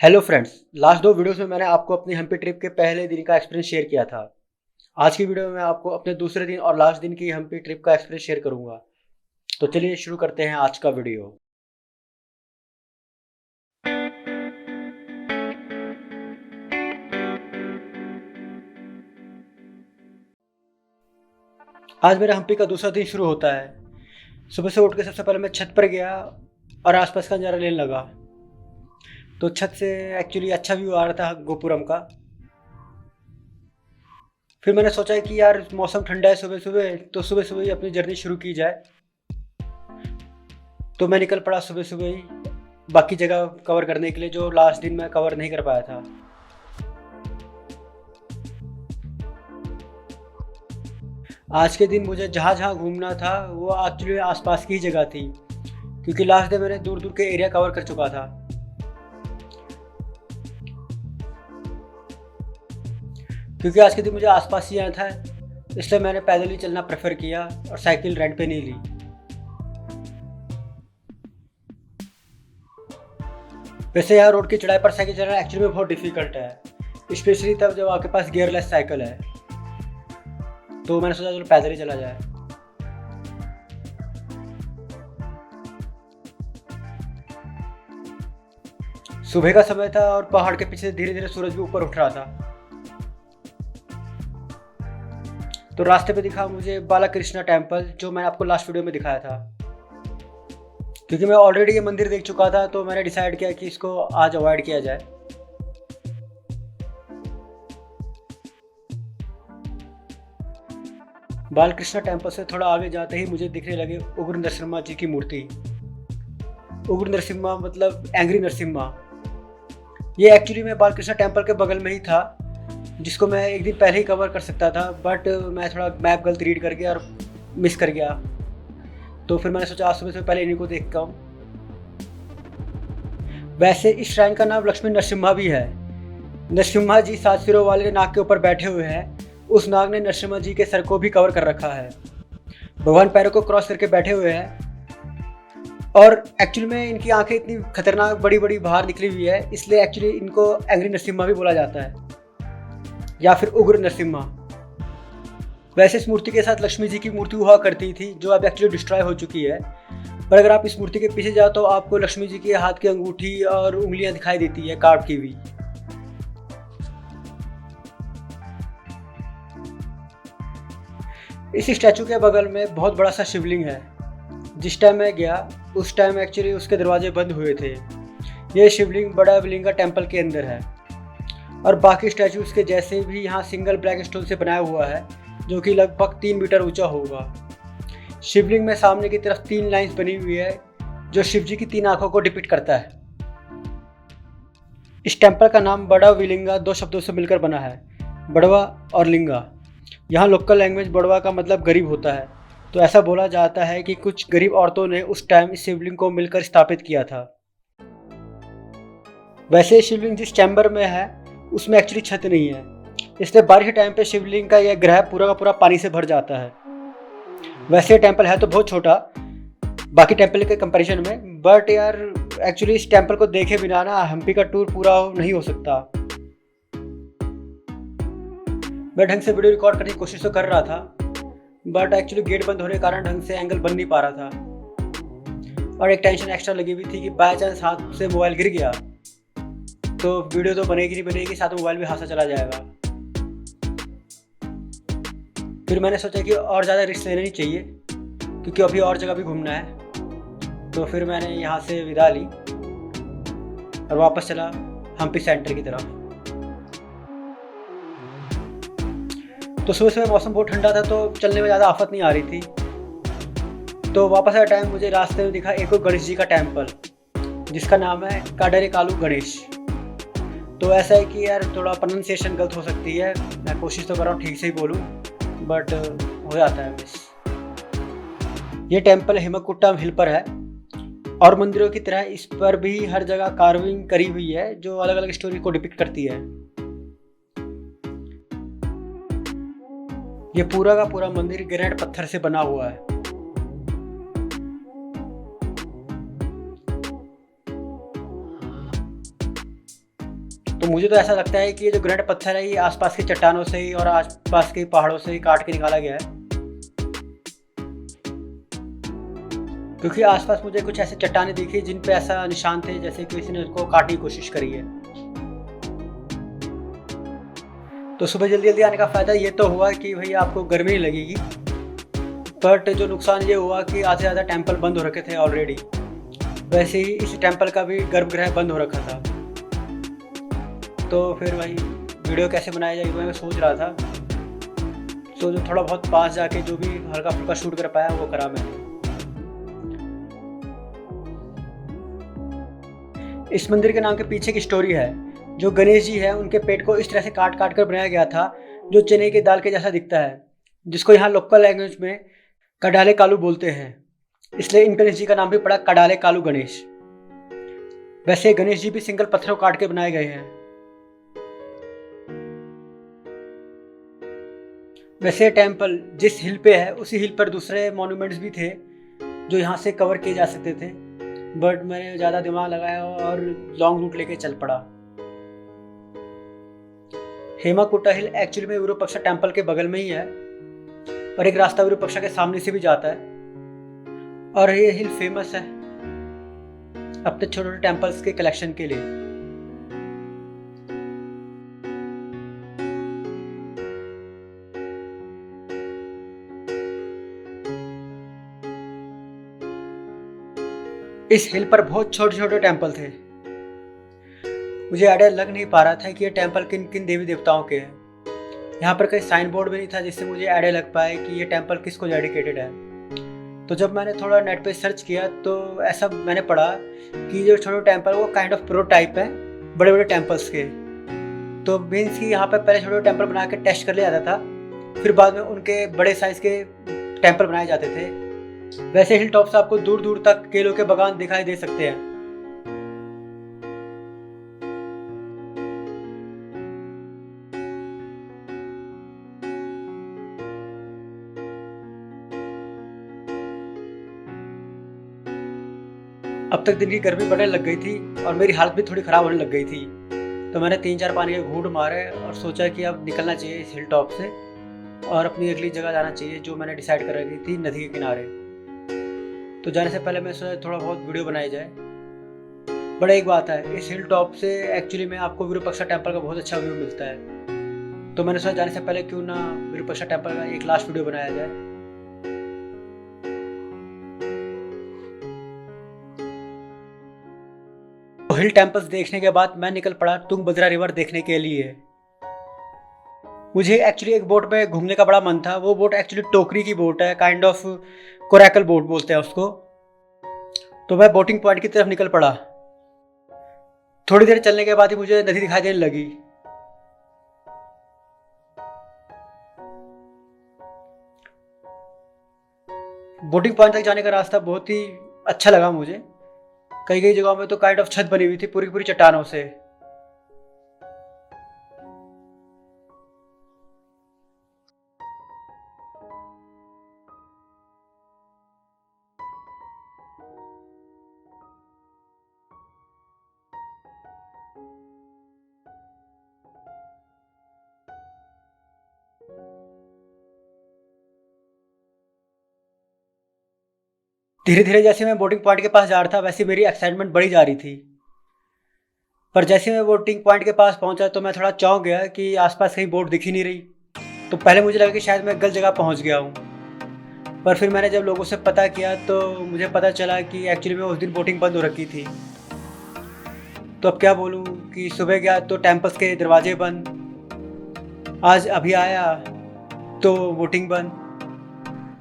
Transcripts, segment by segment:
Hello friends. Last दो videos में मैंने आपको अपनी हम्पी ट्रिप के पहले दिन का एक्सपीरियंस शेयर किया था। आज की वीडियो में मैं आपको अपने दूसरे दिन और लास्ट दिन की हम्पी ट्रिप का एक्सपीरियंस शेयर करूंगा। तो चलिए शुरू करते हैं आज का वीडियो। आज मेरा हम्पी का दूसरा दिन शुरू होता है। सुबह से उठ के सबसे पहले मैं छत पर गया और आसपास का नज़ारा लेने लगा। तो छत से एक्चुअली अच्छा व्यू आ रहा था गोपुरम का। फिर मैंने सोचा कि यार मौसम ठंडा है सुबह सुबह, तो सुबह सुबह ही अपनी जर्नी शुरू की जाए। तो मैं निकल पड़ा सुबह सुबह ही बाकी जगह कवर करने के लिए जो लास्ट दिन मैं कवर नहीं कर पाया था। आज के दिन मुझे जहाँ जहाँ घूमना था वो एक्चुअली आसपास की ही जगह थी, क्योंकि लास्ट डे मैंने दूर दूर के एरिया कवर कर चुका था। क्योंकि आज के दिन मुझे आसपास ही आना था, इसलिए मैंने पैदल ही चलना प्रेफर किया और साइकिल रेंट पे नहीं ली। वैसे यहाँ रोड की चढ़ाई पर साइकिल चलाना एक्चुअली में बहुत डिफिकल्ट है, स्पेशली तब जब आपके पास गियरलेस साइकिल है। तो मैंने सोचा चलो पैदल ही चला जाए। सुबह का समय था और पहाड़ के पीछे धीरे धीरे सूरज भी ऊपर उठ रहा था। तो रास्ते पे दिखा मुझे बाला कृष्णा टेम्पल, जो मैंने आपको लास्ट वीडियो में दिखाया था। क्योंकि मैं ऑलरेडी ये मंदिर देख चुका था तो मैंने डिसाइड किया कि इसको आज अवॉइड किया जाए। बालकृष्णा टेम्पल से थोड़ा आगे जाते ही मुझे दिखने लगे उग्र नरसिम्हा जी की मूर्ति। उग्र नरसिम्हा मतलब एंग्री नरसिम्हा। ये एक्चुअली मैं बालकृष्णा टेम्पल के बगल में ही था, जिसको मैं एक दिन पहले ही कवर कर सकता था, बट मैं थोड़ा मैप गलत रीड कर गया और मिस कर गया। तो फिर मैंने सोचा आज सुबह से पहले इन्हीं को देखता हूँ। वैसे इस श्राइन का नाम लक्ष्मी नरसिम्हा भी है। नरसिम्हा जी 7 सिरों वाले नाग के ऊपर बैठे हुए हैं। उस नाग ने नरसिम्हा जी के सर को भी कवर कर रखा है। भगवान पैरों को क्रॉस करके बैठे हुए हैं और एक्चुअली में इनकी आंखें इतनी खतरनाक बड़ी बड़ी बाहर निकली हुई है, इसलिए एक्चुअली इनको एंग्री नरसिम्हा भी बोला जाता है या फिर उग्र नरसिम्हा। वैसे इस मूर्ति के साथ लक्ष्मी जी की मूर्ति हुआ करती थी, जो अब एक्चुअली डिस्ट्रॉय हो चुकी है। पर अगर आप इस मूर्ति के पीछे जाओ तो आपको लक्ष्मी जी के हाथ की अंगूठी और उंगलियां दिखाई देती है कार्व की हुई। इस स्टैचू के बगल में बहुत बड़ा सा शिवलिंग है। जिस टाइम मैं गया उस टाइम एक्चुअली उसके दरवाजे बंद हुए थे। ये शिवलिंग बड़ा विलिंगा टेम्पल के अंदर है और बाकी स्टैचूज के जैसे भी यहाँ सिंगल ब्लैक स्टोन से बनाया हुआ है, जो कि लगभग 3 मीटर ऊंचा होगा। शिवलिंग में सामने की तरफ 3 लाइंस बनी हुई है, जो शिव जी की 3 आंखों को डिपिक्ट करता है। इस टेम्पल का नाम बड़ा विलिंगा 2 शब्दों से मिलकर बना है, बड़वा और लिंगा। यहाँ लोकल लैंग्वेज बड़वा का मतलब गरीब होता है। तो ऐसा बोला जाता है कि कुछ गरीब औरतों ने उस टाइम इस शिवलिंग को मिलकर स्थापित किया था। वैसे शिवलिंग जिस चैम्बर में है उसमें एक्चुअली छत नहीं है, इसलिए बारिश के टाइम पे शिवलिंग का यह ग्रह पूरा का पूरा पानी से भर जाता है। वैसे ये टेम्पल है तो बहुत छोटा बाकी टेम्पल के कंपैरिजन में, बट यार एक्चुअली इस टेम्पल को देखे बिना ना हम्पी का टूर पूरा नहीं हो सकता। मैं ढंग से वीडियो रिकॉर्ड करने की कोशिश तो कर रहा था, बट एक्चुअली गेट बंद होने के कारण ढंग से एंगल बन नहीं पा रहा था। और एक टेंशन एक्स्ट्रा लगी हुई थी कि बाय चांस हाथ से मोबाइल गिर गया तो वीडियो तो बनेगी नहीं बनेगी, साथ में मोबाइल भी हाथ से चला जाएगा। फिर मैंने सोचा कि और ज़्यादा रिस्क लेना नहीं चाहिए, क्योंकि अभी और जगह भी घूमना है। तो फिर मैंने यहाँ से विदा ली और वापस चला हम्पी सेंटर की तरफ। तो सुबह सुबह मौसम बहुत ठंडा था तो चलने में ज़्यादा आफत नहीं आ रही थी। तो वापस आए टाइम मुझे रास्ते में दिखा एक और गणेश जी का टेम्पल, जिसका नाम है काडरे कालू गणेश। तो ऐसा है कि यार थोड़ा प्रोनाउंसिएशन गलत हो सकती है, मैं कोशिश तो कर रहा हूँ ठीक से ही बोलूँ, बट हो जाता है मिस। ये टेम्पल हेमकुट्टा हिल पर है और मंदिरों की तरह इस पर भी हर जगह कार्विंग करी हुई है, जो अलग अलग स्टोरी को डिपिक्ट करती है। ये पूरा का पूरा मंदिर ग्रेनाइट पत्थर से बना हुआ है। तो मुझे तो ऐसा लगता है कि ये जो ग्रेनाइट पत्थर है ये आसपास की चट्टानों से ही और आसपास के पहाड़ों से ही काट के निकाला गया है, क्योंकि आसपास मुझे कुछ ऐसे चट्टानें दिखी जिन पे ऐसा निशान थे जैसे किसी ने उनको काटने की कोशिश करी है। तो सुबह जल्दी जल्दी आने का फ़ायदा ये तो हुआ कि भैया आपको गर्मी नहीं लगेगी, बट जो नुकसान ये हुआ कि आधे से ज़्यादा टेम्पल बंद हो रखे थे ऑलरेडी। वैसे ही इस टेम्पल का भी गर्भगृह बंद हो रखा था। तो फिर वही वीडियो कैसे बनाया जाए मैं सोच रहा था, तो जो थोड़ा बहुत पास जाके जो भी हल्का फुल्का शूट कर पाया वो करा मैंने। इस मंदिर के नाम के पीछे की स्टोरी है। जो गणेश जी है उनके पेट को इस तरह से काट काट कर बनाया गया था जो चने की दाल के जैसा दिखता है, जिसको यहाँ लोकल लैंग्वेज में कडाले कालू बोलते हैं। इसलिए इन गणेश जी का नाम भी पड़ा कडाले कालू गणेश। वैसे गणेश जी भी सिंगल पत्थरों काट के बनाए गए हैं। वैसे टेम्पल जिस हिल पे है उसी हिल पर दूसरे मॉन्यूमेंट्स भी थे जो यहाँ से कवर किए जा सकते थे, बट मैंने ज़्यादा दिमाग लगाया और लॉन्ग रूट लेके चल पड़ा। हेमाकुटा हिल एक्चुअली में विरूपाक्षा टेम्पल के बगल में ही है और एक रास्ता विरूपाक्षा के सामने से भी जाता है, और ये हिल फेमस है अपने छोटे छोटे टेम्पल्स के कलेक्शन के लिए। इस हिल पर बहुत छोटे छोटे टेम्पल थे। मुझे आइडिया लग नहीं पा रहा था कि ये टेम्पल किन किन देवी देवताओं के हैं। यहाँ पर कहीं साइन बोर्ड भी नहीं था जिससे मुझे आइडिया लग पाए कि ये टेम्पल किसको डेडिकेटेड है। तो जब मैंने थोड़ा नेट पे सर्च किया तो ऐसा मैंने पढ़ा कि जो छोटे टेम्पल वो काइंड ऑफ प्रोटोटाइप है बड़े बड़े टेम्पल्स के। तो मीन्स कि यहाँ पर पहले छोटे टेम्पल बना के टेस्ट कर लिया जाता था, फिर बाद में उनके बड़े साइज के टेम्पल बनाए जाते थे। वैसे हिल टॉप से आपको दूर दूर तक केलों के बागान दिखाई दे सकते हैं। अब तक दिन की गर्मी बढ़ने लग गई थी और मेरी हालत भी थोड़ी ख़राब होने लग गई थी, तो मैंने 3-4 पानी के घूंट मारे और सोचा कि अब निकलना चाहिए इस हिल टॉप से और अपनी अगली जगह जाना चाहिए जो मैंने डिसाइड कर रखी थी, नदी के किनारे। तो जाने से पहले मैं सोचा थोड़ा बहुत वीडियो बनाई जाए। बड़ा एक बात है, इस हिल टॉप से एक्चुअली में आपको विरूपाक्षा टेम्पल का बहुत अच्छा व्यू मिलता है। तो मैंने सोचा जाने से पहले क्यों ना विरूपाक्षा टेम्पल का एक लास्ट वीडियो बनाया जाए। हिल टेम्पल्स देखने के बाद मैं निकल पड़ा तुंगभद्रा रिवर देखने के लिए। मुझे एक्चुअली एक बोट पे घूमने का बड़ा मन था। वो बोट एक्चुअली टोकरी की बोट है, काइंड ऑफ कोरैकल बोट बोलते हैं उसको। तो मैं बोटिंग पॉइंट की तरफ निकल पड़ा। थोड़ी देर चलने के बाद ही मुझे नदी दिखाई देने लगी। बोटिंग पॉइंट तक जाने का रास्ता बहुत ही अच्छा लगा मुझे। कई कई जगहों में तो काइंड ऑफ छत बनी हुई थी पूरी पूरी चट्टानों से। धीरे धीरे जैसे मैं बोटिंग पॉइंट के पास जा रहा था वैसे मेरी एक्साइटमेंट बढ़ी जा रही थी। पर जैसे मैं बोटिंग पॉइंट के पास पहुंचा तो मैं थोड़ा चौंक गया कि आसपास कहीं बोट दिख ही नहीं रही। तो पहले मुझे लगा कि शायद मैं गलत जगह पहुंच गया हूं, पर फिर मैंने जब लोगों से पता किया तो मुझे पता चला कि एक्चुअली में उस दिन बोटिंग बंद हो रखी थी। तो अब क्या बोलूं कि सुबह गया तो टेम्पल्स के दरवाजे बंद, आज अभी आया तो बोटिंग बंद,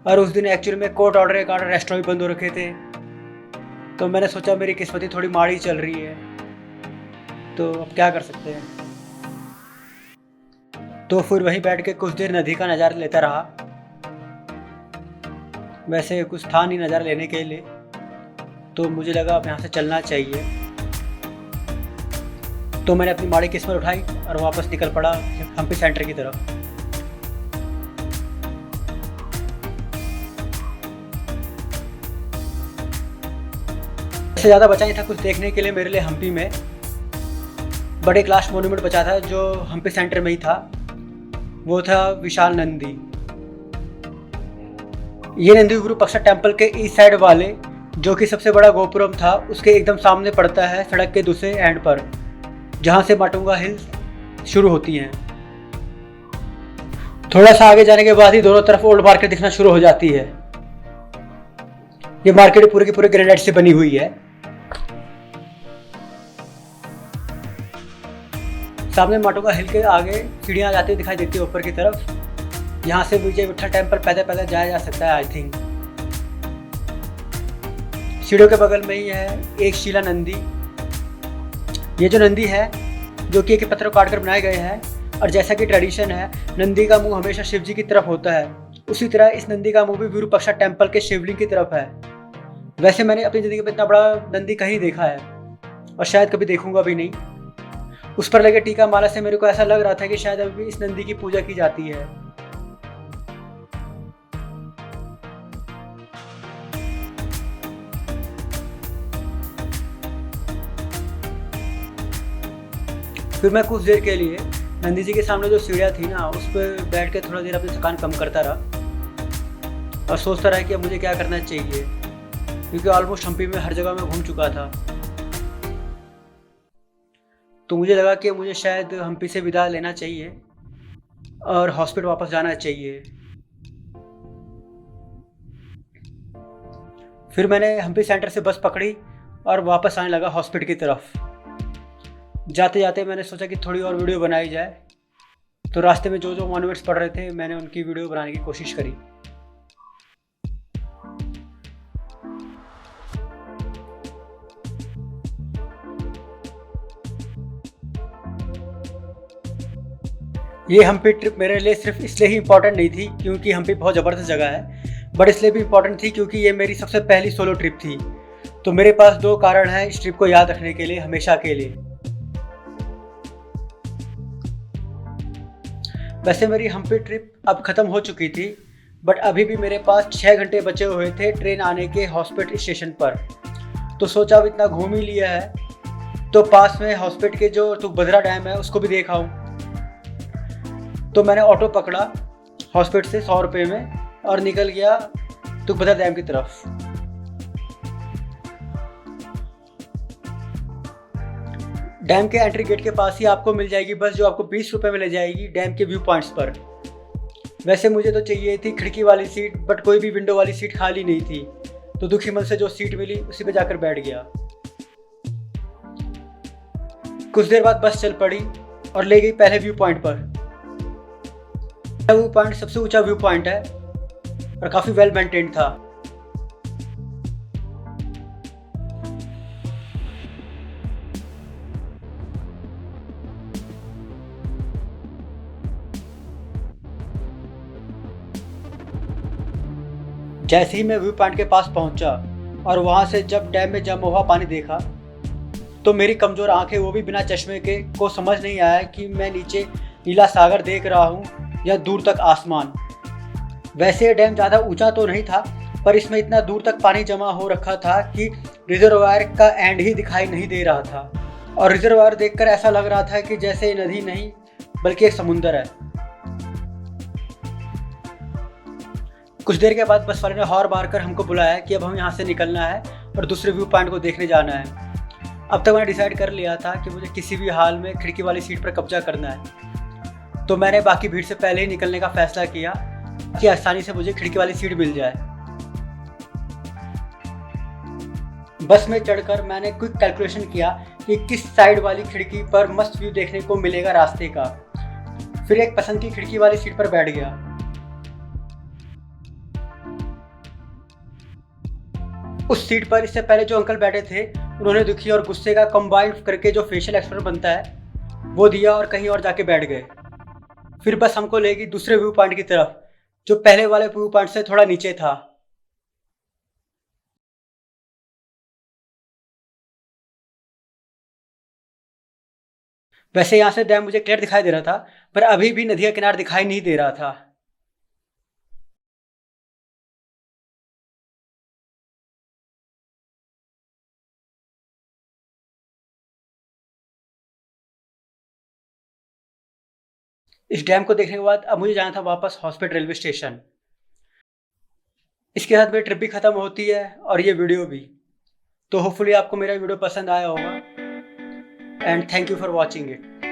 और उस दिन एक्चुअली में कोर्ट ऑर्डर के कारण रेस्टोरेंट बंद हो रखे थे। तो मैंने सोचा मेरी किस्मती थोड़ी माड़ी चल रही है, तो अब क्या कर सकते हैं। तो फिर वहीं बैठ के कुछ देर नदी का नज़ारा लेता रहा। वैसे कुछ था नहीं नज़ारा लेने के लिए, तो मुझे लगा अब यहाँ से चलना चाहिए। तो मैंने अपनी माड़ी किस्मत उठाई और वापस निकल पड़ा हम्पी सेंटर की तरफ। इससे ज़्यादा बचा नहीं था कुछ देखने के लिए मेरे लिए हम्पी में। बट एक लास्ट मोन्यूमेंट बचा था जो हम्पी सेंटर में ही था, वो था विशाल नंदी। ये नंदी गुरु पक्षा टेम्पल के ईस्ट साइड वाले, जो कि सबसे बड़ा गोपुरम था, उसके एकदम सामने पड़ता है सड़क के दूसरे एंड पर, जहाँ से माटुंगा हिल्स शुरू होती हैं। थोड़ा सा आगे जाने के बाद ही दोनों तरफ ओल्ड मार्केट दिखना शुरू हो जाती है। ये मार्केट पूरे की पूरे ग्रेनाइट से बनी हुई है। सामने माटुंगा हिल के आगे सीढ़ियाँ जाती हुई दिखाई देती है ऊपर की तरफ। यहाँ से विजय विठल टेम्पल पैदल पैदल जाया जा सकता है आई थिंक। सीढ़ियों के बगल में ही है एक शिला नंदी। ये जो नंदी है जो कि एक पत्थर काट कर बनाए गए हैं, और जैसा कि ट्रेडिशन है नंदी का मुंह हमेशा शिव जी की तरफ होता है, उसी तरह इस नंदी का मुंह भी विरूपाक्षा टेम्पल के शिवलिंग की तरफ है। वैसे मैंने अपनी ज़िंदगी में इतना बड़ा नंदी कहीं देखा है और शायद कभी देखूंगा भी नहीं। उस पर लगे टीका माला से मेरे को ऐसा लग रहा था कि शायद अभी इस नंदी की पूजा की जाती है। फिर मैं कुछ देर के लिए नंदी जी के सामने जो सीढ़ियाँ थी ना, उस पर बैठ के थोड़ा देर अपनी थकान कम करता रहा और सोचता रहा कि अब मुझे क्या करना चाहिए, क्योंकि ऑलमोस्ट हम्पी में हर जगह मैं घूम चुका था। तो मुझे लगा कि मुझे शायद हम्पी से विदा लेना चाहिए और हॉस्पिटल वापस जाना चाहिए। फिर मैंने हम्पी सेंटर से बस पकड़ी और वापस आने लगा हॉस्पिटल की तरफ। जाते जाते मैंने सोचा कि थोड़ी और वीडियो बनाई जाए, तो रास्ते में जो जो मॉन्यूमेंट्स पड़ रहे थे मैंने उनकी वीडियो बनाने की कोशिश करी। ये हम्पी ट्रिप मेरे लिए सिर्फ इसलिए ही इम्पोर्टेंट नहीं थी क्योंकि हम्पी बहुत ज़बरदस्त जगह है, बट इसलिए भी इम्पोर्टेंट थी क्योंकि ये मेरी सबसे पहली सोलो ट्रिप थी। तो मेरे पास दो कारण हैं इस ट्रिप को याद रखने के लिए हमेशा के लिए। वैसे मेरी हम्पी ट्रिप अब ख़त्म हो चुकी थी, बट अभी भी मेरे पास 6 घंटे बचे हुए थे ट्रेन आने के हॉस्पिटल स्टेशन पर। तो सोचा अब इतना घूम ही लिया है तो पास में हॉस्पिटल के जो तुंगभद्रा डैम है उसको भी देखा हूँ। तो मैंने ऑटो पकड़ा हॉस्पिटल से 100 रुपये में और निकल गया तुंगभद्रा डैम की तरफ। डैम के एंट्री गेट के पास ही आपको मिल जाएगी बस, जो आपको 20 रुपये में ले जाएगी डैम के व्यू पॉइंट्स पर। वैसे मुझे तो चाहिए थी खिड़की वाली सीट, बट कोई भी विंडो वाली सीट खाली नहीं थी, तो दुखी मन से जो सीट मिली उसी पे जाकर बैठ गया। कुछ देर बाद बस चल पड़ी और ले गई पहले व्यू पॉइंट पर। व्यू पॉइंट सबसे ऊंचा व्यू पॉइंट है और काफ़ी वेल मेंटेन्ड था। जैसे ही मैं व्यू पॉइंट के पास पहुंचा और वहां से जब डैम में जमा हुआ पानी देखा, तो मेरी कमज़ोर आंखें वो भी बिना चश्मे के को समझ नहीं आया कि मैं नीचे नीला सागर देख रहा हूँ या दूर तक आसमान। वैसे डैम ज़्यादा ऊंचा तो नहीं था, पर इसमें इतना दूर तक पानी जमा हो रखा था कि रिजर्वायर का एंड ही दिखाई नहीं दे रहा था, और रिजर्वायर देखकर ऐसा लग रहा था कि जैसे नदी नहीं बल्कि एक समुंदर है। कुछ देर के बाद बस वाले ने हॉर्न मारकर हमको बुलाया कि अब हम यहाँ से निकलना है और दूसरे व्यू पॉइंट को देखने जाना है। अब तक मैंने डिसाइड कर लिया था कि मुझे किसी भी हाल में खिड़की वाली सीट पर कब्जा करना है, तो मैंने बाकी भीड़ से पहले ही निकलने का फैसला किया कि आसानी से मुझे खिड़की वाली सीट मिल जाए। बस में चढ़कर मैंने क्विक कैलकुलेशन किया कि किस साइड वाली खिड़की पर मस्त व्यू देखने को मिलेगा रास्ते का। फिर एक पसंद की खिड़की वाली सीट पर बैठ गया। उस सीट पर इससे पहले जो अंकल बैठे थे उन्होंने दुखी और गुस्से का कंबाइंड करके जो फेशियल एक्सप्रेशन बनता है वो दिया और कहीं और जाके बैठ गए। फिर बस हमको ले गई दूसरे व्यू पॉइंट की तरफ, जो पहले वाले व्यू पॉइंट से थोड़ा नीचे था। वैसे यहाँ से डैम मुझे क्लियर दिखाई दे रहा था, पर अभी भी नदी का किनारा दिखाई नहीं दे रहा था। इस डैम को देखने के बाद अब मुझे जाना था वापस हॉस्पिटल रेलवे स्टेशन। इसके साथ मेरी ट्रिप भी ख़त्म होती है और ये वीडियो भी। तो होपफुली आपको मेरा वीडियो पसंद आया होगा and thank you for watching it.